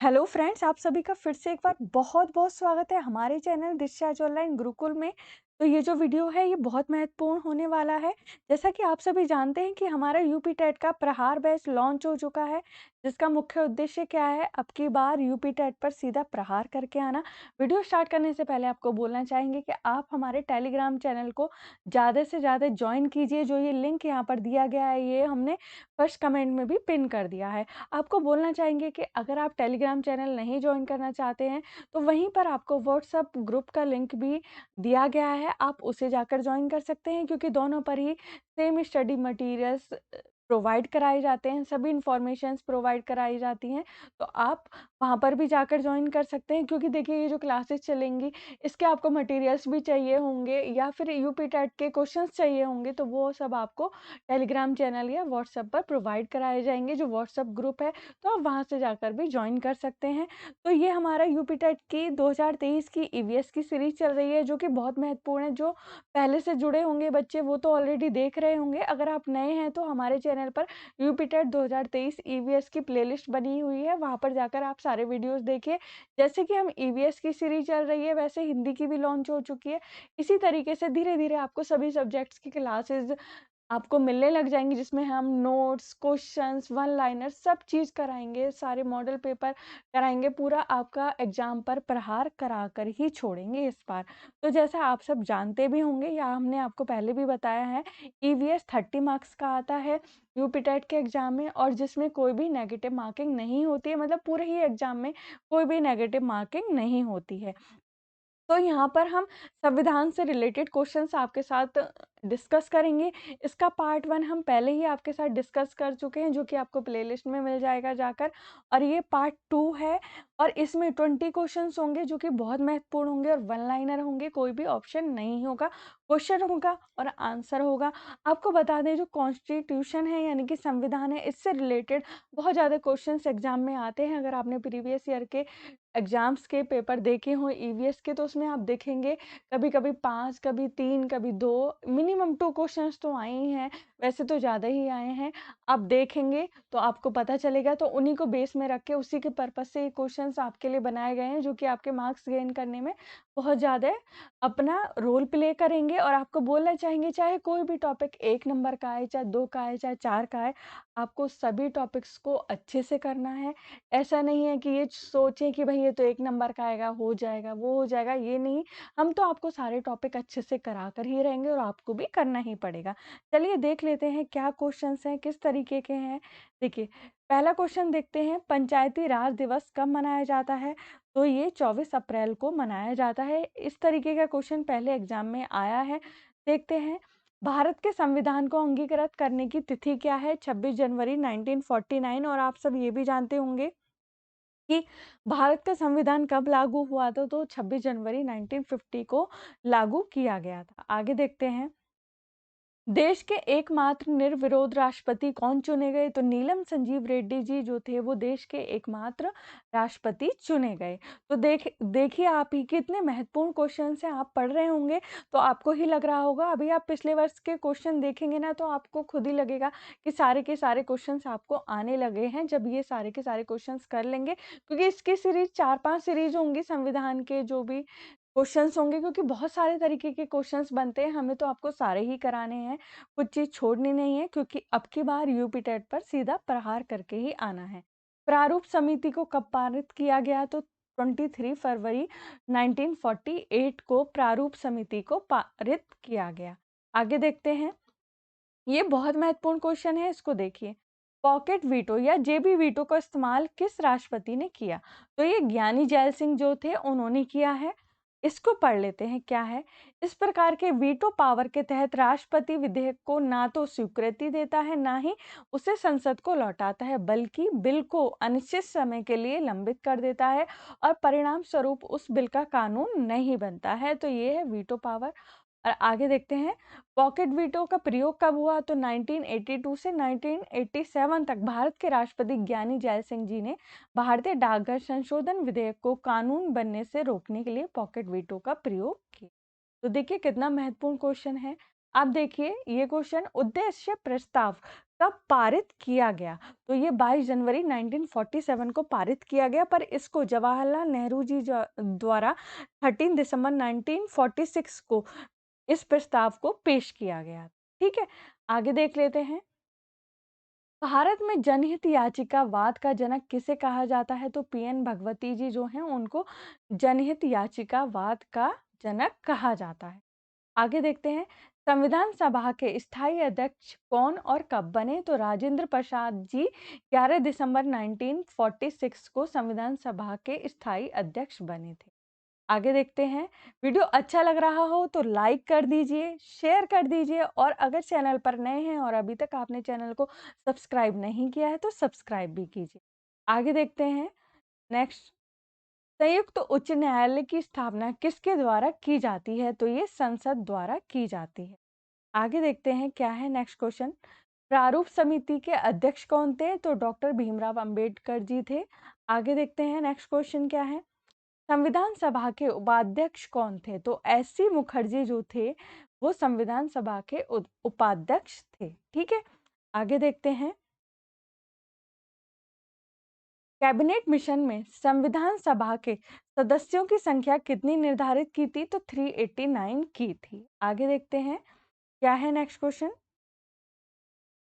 Hello friends, आप सभी का फिर से एक बार बहुत-बहुत स्वागत है हमारे चैनल दिशा ऑनलाइन गुरुकुल में। तो ये जो वीडियो है ये बहुत महत्वपूर्ण होने वाला है। जैसा कि आप सभी जानते हैं कि हमारा यूपी टेट का प्रहार बैच लॉन्च हो चुका है, जिसका मुख्य उद्देश्य क्या है, अब की बार यूपी टेट पर सीधा प्रहार करके आना। वीडियो स्टार्ट करने से पहले आपको बोलना चाहेंगे कि आप हमारे टेलीग्राम चैनल को ज़्यादा से ज़्यादा जॉइन कीजिए। जो ये लिंक यहाँ पर दिया गया है, ये हमने फर्स्ट कमेंट में भी पिन कर दिया है। आपको बोलना चाहेंगे कि अगर आप टेलीग्राम चैनल नहीं जॉइन करना चाहते हैं, तो वहीं पर आपको व्हाट्सएप ग्रुप का लिंक भी दिया गया है, आप उसे जाकर जॉइन कर सकते हैं क्योंकि दोनों पर ही सेम स्टडी मटेरियल्स प्रोवाइड कराए जाते हैं, सभी इन्फॉर्मेशंस प्रोवाइड कराई जाती हैं। तो आप वहाँ पर भी जाकर जॉइन कर सकते हैं क्योंकि देखिए ये जो क्लासेस चलेंगी, इसके आपको मटेरियल्स भी चाहिए होंगे या फिर यूपी टेट के क्वेश्चंस चाहिए होंगे, तो वो सब आपको टेलीग्राम चैनल या व्हाट्सएप पर प्रोवाइड कराए जाएँगे, जो व्हाट्सएप ग्रुप है, तो आप वहाँ से जाकर भी जॉइन कर सकते हैं। तो ये हमारा यूपी टेट की 2023 की ईवीएस की सीरीज़ चल रही है, जो कि बहुत महत्वपूर्ण है। जो पहले से जुड़े होंगे बच्चे, वो तो ऑलरेडी देख रहे होंगे। अगर आप नए हैं, तो हमारे चैनल पर यूपी टेट 2023 ईवीएस की प्लेलिस्ट बनी हुई है, वहाँ पर जाकर आप सारे वीडियोज़ देखिए। जैसे कि हम ईवीएस की सीरीज़ चल रही है, वैसे हिंदी की भी लॉन्च हो चुकी है। इसी तरीके से धीरे-धीरे आपको सभी सब्जेक्ट्स की क्लासेज़ आपको मिलने लग जाएँगी, जिसमें हम नोट्स, क्वेश्चंस, वन लाइनर सब चीज़ कराएँगे, सारे मॉडल पेपर कराएँगे, पूरा आपका एग्ज़ाम पर प्रहार कराकर ही छोड़ेंगे इस बार। तो जैसा आप सब जानते भी होंगे या हमने आपको पहले भी बताया है, ईवीएस 30 मार्क्स का आता है यूपी टेट के एग्ज़ाम में और जिसमें कोई भी नेगेटिव मार्किंग नहीं होती है, मतलब पूरे ही एग्ज़ाम में कोई भी नेगेटिव मार्किंग नहीं होती है। तो यहाँ पर हम संविधान से रिलेटेड क्वेश्चंस आपके साथ डिस्कस करेंगे। इसका पार्ट 1 हम पहले ही आपके साथ डिस्कस कर चुके हैं, जो कि आपको प्लेलिस्ट में मिल जाएगा जाकर, और ये पार्ट 2 है और इसमें 20 क्वेश्चंस होंगे जो कि बहुत महत्वपूर्ण होंगे और वन लाइनर होंगे, कोई भी ऑप्शन नहीं होगा, क्वेश्चन होगा और आंसर होगा। आपको बता दें, जो कॉन्स्टिट्यूशन है यानी कि संविधान है, इससे रिलेटेड बहुत ज़्यादा क्वेश्चंस एग्ज़ाम में आते हैं। अगर आपने प्रीवियस ईयर के एग्ज़ाम्स के पेपर देखे हों ईवीएस के, तो उसमें आप देखेंगे कभी-कभी 5, कभी 3, कभी 2, मिनिमम 2 क्वेश्चंस तो आए ही हैं, वैसे तो ज़्यादा ही आए हैं। आप देखेंगे तो आपको पता चलेगा, तो उन्हीं को बेस में रख के उसी के पर्पज़ से ये क्वेश्चंस आपके लिए बनाए गए हैं, जो कि आपके मार्क्स गेन करने में बहुत ज़्यादा अपना रोल प्ले करेंगे और आपको बोलना चाहेंगे, चाहे कोई भी टॉपिक 1 नंबर का आए, चाहे 2 का आए, चाहे 4 का आए, आपको सभी टॉपिक्स को अच्छे से करना है। ऐसा नहीं है कि ये सोचें कि भई ये तो 1 नंबर का आएगा, हो जाएगा, वो हो जाएगा, ये नहीं। हम तो आपको सारे टॉपिक अच्छे से करा कर ही रहेंगे और आपको भी करना ही पड़ेगा। चलिए देख लेते हैं क्या क्वेश्चन्स हैं, किस तरीके के हैं। देखिए, पहला क्वेश्चन देखते हैं, पंचायती राज दिवस कब मनाया जाता है? तो ये 24 अप्रैल को मनाया जाता है। इस तरीके का क्वेश्चन पहले एग्ज़ाम में आया है। देखते हैं, भारत के संविधान को अंगीकृत करने की तिथि क्या है? 26 जनवरी 1949। और आप सब ये भी जानते होंगे कि भारत का संविधान कब लागू हुआ था, तो 26 जनवरी 1950 को लागू किया गया था। आगे देखते हैं, देश के एकमात्र निर्विरोध राष्ट्रपति कौन चुने गए? तो नीलम संजीव रेड्डी जी जो थे, वो देश के एकमात्र राष्ट्रपति चुने गए। तो देखिए आप ही कितने महत्वपूर्ण क्वेश्चंस हैं, आप पढ़ रहे होंगे तो आपको ही लग रहा होगा, अभी आप पिछले वर्ष के क्वेश्चन देखेंगे ना, तो आपको खुद ही लगेगा कि सारे के सारे क्वेश्चंस आपको आने लगे हैं जब ये सारे के सारे क्वेश्चंस कर लेंगे, क्योंकि इसकी सीरीज 4-5 सीरीज होंगी संविधान के जो भी क्वेश्चंस होंगे, क्योंकि बहुत सारे तरीके के क्वेश्चंस बनते हैं, हमें तो आपको सारे ही कराने हैं, कुछ चीज़ छोड़नी नहीं है, क्योंकि अब की बार यूपी टेट पर सीधा प्रहार करके ही आना है। प्रारूप समिति को कब पारित किया गया? तो 23 फरवरी 1948 को प्रारूप समिति को पारित किया गया। आगे देखते हैं, ये बहुत महत्वपूर्ण क्वेश्चन है, इसको देखिए। पॉकेट वीटो या जेबी वीटो का इस्तेमाल किस राष्ट्रपति ने किया? तो ये ज्ञानी जैल सिंह जो थे, उन्होंने किया है। इसको पढ़ लेते हैं क्या है। इस प्रकार के वीटो पावर के तहत राष्ट्रपति विधेयक को ना तो स्वीकृति देता है, ना ही उसे संसद को लौटाता है, बल्कि बिल को अनिश्चित समय के लिए लंबित कर देता है और परिणाम स्वरूप उस बिल का कानून नहीं बनता है। तो ये है वीटो पावर। और आगे देखते हैं, पॉकेट वीटो का प्रयोग कब हुआ? तो 1982 से 1987 तक भारत के राष्ट्रपति ज्ञानी जैल सिंह जी ने भारतीय डाकघर संशोधन विधेयक को कानून बनने से रोकने के लिए पॉकेट वीटो का प्रयोग किया। तो देखिए कितना महत्वपूर्ण क्वेश्चन है। आप देखिए, ये क्वेश्चन, उद्देश्य प्रस्ताव कब पारित किया गया? तो ये 22 जनवरी 1947 को पारित किया गया, पर इसको जवाहरलाल नेहरू जी द्वारा 13 दिसंबर 1946 को इस प्रस्ताव को पेश किया गया। ठीक है, आगे देख लेते हैं। भारत में जनहित याचिकावाद का जनक किसे कहा जाता है? तो पीएन भगवती जी जो हैं उनको जनहित याचिकावाद का जनक कहा जाता है। आगे देखते हैं, संविधान सभा के स्थायी अध्यक्ष कौन और कब बने? तो राजेंद्र प्रसाद जी 11 दिसंबर 1946 को संविधान सभा के स्थायी अध्यक्ष बने थे। आगे देखते हैं, वीडियो अच्छा लग रहा हो तो लाइक कर दीजिए, शेयर कर दीजिए, और अगर चैनल पर नए हैं और अभी तक आपने चैनल को सब्सक्राइब नहीं किया है तो सब्सक्राइब भी कीजिए। आगे देखते हैं, नेक्स्ट, संयुक्त उच्च न्यायालय की स्थापना किसके द्वारा की जाती है? तो ये संसद द्वारा की जाती है। आगे देखते हैं क्या है नेक्स्ट क्वेश्चन। प्रारूप समिति के अध्यक्ष कौन थे? तो डॉक्टर भीमराव अंबेडकर जी थे। आगे देखते हैं नेक्स्ट क्वेश्चन क्या है। संविधान सभा के उपाध्यक्ष कौन थे? तो एससी मुखर्जी जो थे वो संविधान सभा के उपाध्यक्ष थे। ठीक है, आगे देखते हैं, कैबिनेट मिशन में संविधान सभा के सदस्यों की संख्या कितनी निर्धारित की थी? तो 389 की थी। आगे देखते हैं क्या है नेक्स्ट क्वेश्चन।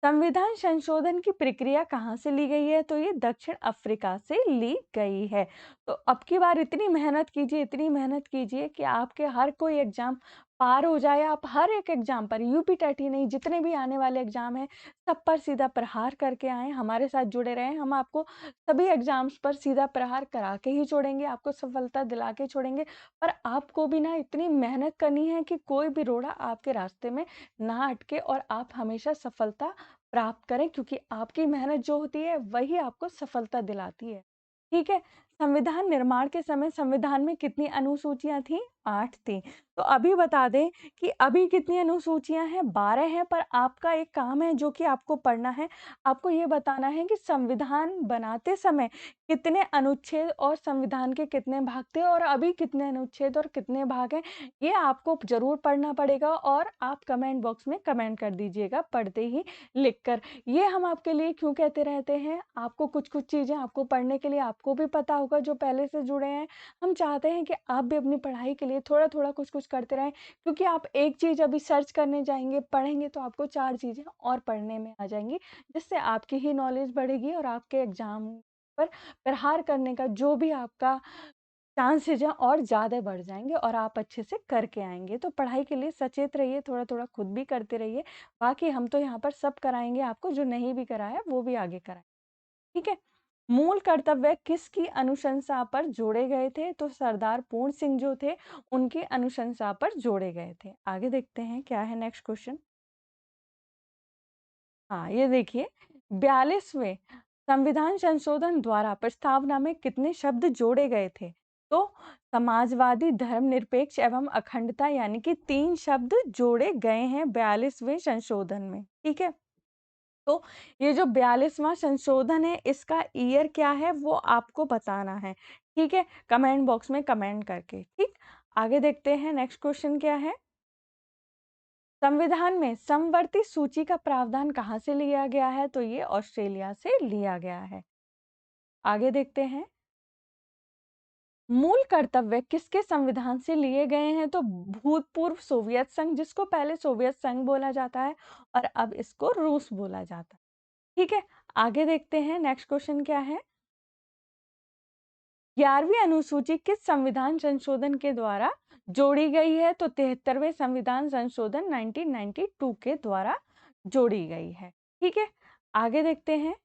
संविधान संशोधन की प्रक्रिया कहाँ से ली गई है? तो ये दक्षिण अफ्रीका से ली गई है। तो अब की बार इतनी मेहनत कीजिए, इतनी मेहनत कीजिए कि आपके हर कोई एग्जाम पार हो जाए। आप हर एक एग्जाम पर, यूपी टेट ही नहीं, जितने भी आने वाले एग्जाम हैं सब पर सीधा प्रहार करके आए, हमारे साथ जुड़े रहें। हम आपको सभी एग्जाम्स पर सीधा प्रहार करा के ही छोड़ेंगे, आपको सफलता दिला के छोड़ेंगे। पर आपको भी ना इतनी मेहनत करनी है कि कोई भी रोड़ा आपके रास्ते में ना अटके और आप हमेशा सफलता प्राप्त करें, क्योंकि आपकी मेहनत जो होती है वही आपको सफलता दिलाती है। ठीक है, संविधान निर्माण के समय संविधान में कितनी अनुसूचियां थी? 8 थी। तो अभी बता दें कि अभी कितनी अनुसूचियां हैं? 12 हैं। पर आपका एक काम है जो कि आपको पढ़ना है। आपको ये बताना है कि संविधान बनाते समय कितने अनुच्छेद और संविधान के कितने भाग थे और अभी कितने अनुच्छेद और कितने भाग हैं, ये आपको जरूर पढ़ना पड़ेगा। और आप कमेंट बॉक्स में कमेंट कर दीजिएगा पढ़ते ही लिखकर। ये हम आपके लिए क्यों कहते रहते हैं, आपको कुछ कुछ चीजें आपको पढ़ने के लिए आपको भी पता होगा जो पहले से जुड़े हैं। हम चाहते हैं कि आप भी अपनी पढ़ाई के लिए थोड़ा थोड़ा कुछ कुछ करते रहें, क्योंकि आप एक चीज अभी सर्च करने जाएंगे, पढ़ेंगे, तो आपको 4 चीजें और पढ़ने में आ जाएंगी, जिससे आपकी ही नॉलेज बढ़ेगी और आपके एग्जाम पर प्रहार करने का जो भी आपका चांसेज हैं और ज़्यादा बढ़ जाएँगे और आप अच्छे से करके आएँगे। तो पढ़ाई के लिए सचेत रहिए, थोड़ा-थोड़ा खुद भी करते रहिए। बाकी हम तो यहाँ पर सब कराएँगे आपको, जो नहीं भी कराया वो भी आगे कराएँ। ठीक है? मूल कर्तव्य किसकी अनुशंसा पर जोड़े गए थे? तो सरदार पूर्ण सिंह जो थे, उनकी अनुशंसा पर जोड़े गए थे। आगे देखते हैं क्या है नेक्स्ट क्वेश्चन। हाँ, ये देखिए, 42वें संविधान संशोधन द्वारा प्रस्तावना में कितने शब्द जोड़े गए थे? तो समाजवादी, धर्मनिरपेक्ष एवं अखंडता, यानी कि 3 शब्द जोड़े गए हैं 42वें संशोधन में। ठीक है? तो ये जो 42वां संशोधन है इसका ईयर क्या है वो आपको बताना है। ठीक है? कमेंट बॉक्स में कमेंट करके। ठीक? आगे देखते हैं नेक्स्ट क्वेश्चन क्या है? संविधान में समवर्ती सूची का प्रावधान कहाँ से लिया गया है? तो ये ऑस्ट्रेलिया से लिया गया है। आगे देखते हैं, मूल कर्तव्य किसके संविधान से लिए गए हैं? तो भूतपूर्व सोवियत संघ, जिसको पहले सोवियत संघ बोला जाता है और अब इसको रूस बोला जाता है। ठीक है, आगे देखते हैं नेक्स्ट क्वेश्चन क्या है। 11वीं अनुसूची किस संविधान संशोधन के द्वारा जोड़ी गई है? तो 73वें संविधान संशोधन 1992 के द्वारा जोड़ी गई है। ठीक है, आगे देखते हैं,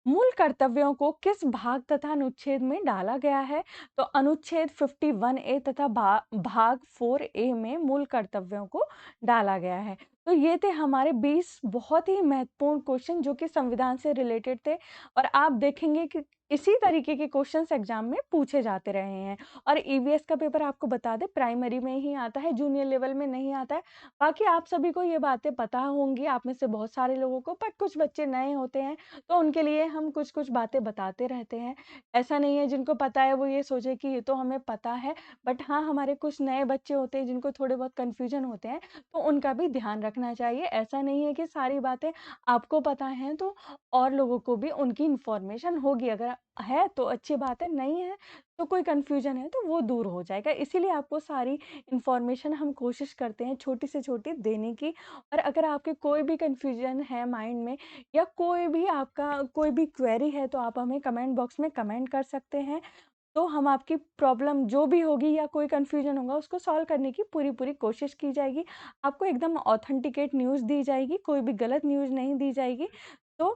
मूल कर्तव्यों को किस भाग तथा अनुच्छेद में डाला गया है? तो अनुच्छेद 51A तथा भाग 4A में मूल कर्तव्यों को डाला गया है। तो ये थे हमारे 20 बहुत ही महत्वपूर्ण क्वेश्चन जो कि संविधान से रिलेटेड थे, और आप देखेंगे कि इसी तरीके के क्वेश्चंस एग्जाम में पूछे जाते रहे हैं। और ईवीएस का पेपर आपको बता दें प्राइमरी में ही आता है, जूनियर लेवल में नहीं आता है। बाकी आप सभी को ये बातें पता होंगी, आप में से बहुत सारे लोगों को, बट कुछ बच्चे नए होते हैं तो उनके लिए हम कुछ-कुछ बातें बताते रहते हैं। ऐसा नहीं है जिनको पता है वो ये सोचे कि ये तो हमें पता है, बट हाँ, हमारे कुछ नए बच्चे होते हैं जिनको थोड़े बहुत कन्फ्यूजन होते हैं, तो उनका भी ध्यान रखें। रखना चाहिए। ऐसा नहीं है कि सारी बातें आपको पता हैं तो और लोगों को भी उनकी इन्फॉर्मेशन होगी। अगर है तो अच्छी बात है, नहीं है तो कोई कन्फ्यूज़न है तो वो दूर हो जाएगा। इसीलिए आपको सारी इन्फॉर्मेशन हम कोशिश करते हैं छोटी से छोटी देने की। और अगर आपके कोई भी कन्फ्यूज़न है माइंड में या कोई भी आपका कोई भी क्वेरी है तो आप हमें कमेंट बॉक्स में कमेंट कर सकते हैं। तो हम आपकी प्रॉब्लम जो भी होगी या कोई कन्फ्यूज़न होगा उसको सॉल्व करने की पूरी-पूरी कोशिश की जाएगी। आपको एकदम ऑथेंटिकेट न्यूज़ दी जाएगी, कोई भी गलत न्यूज़ नहीं दी जाएगी। तो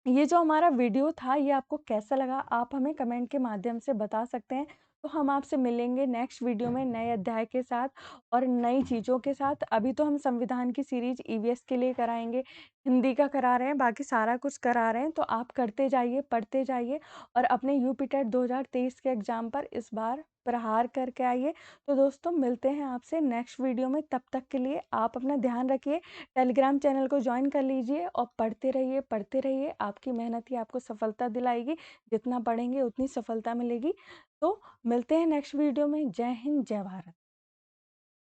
ये जो हमारा वीडियो था ये आपको कैसा लगा आप हमें कमेंट के माध्यम से बता सकते हैं। तो हम आपसे मिलेंगे नेक्स्ट वीडियो में नए अध्याय के साथ और नई चीज़ों के साथ। अभी तो हम संविधान की सीरीज़ ईवीएस के लिए कराएँगे, हिंदी का करा रहे हैं, बाकी सारा कुछ करा रहे हैं। तो आप करते जाइए, पढ़ते जाइए और अपने यूपी टेट 2023 के एग्ज़ाम पर इस बार प्रहार करके आइए। तो दोस्तों मिलते हैं आपसे नेक्स्ट वीडियो में, तब तक के लिए आप अपना ध्यान रखिए। टेलीग्राम चैनल को जॉइन कर लीजिए और पढ़ते रहिए। आपकी मेहनत ही आपको सफलता दिलाएगी। जितना पढ़ेंगे उतनी सफलता मिलेगी। तो मिलते हैं नेक्स्ट वीडियो में। जय हिंद, जय भारत।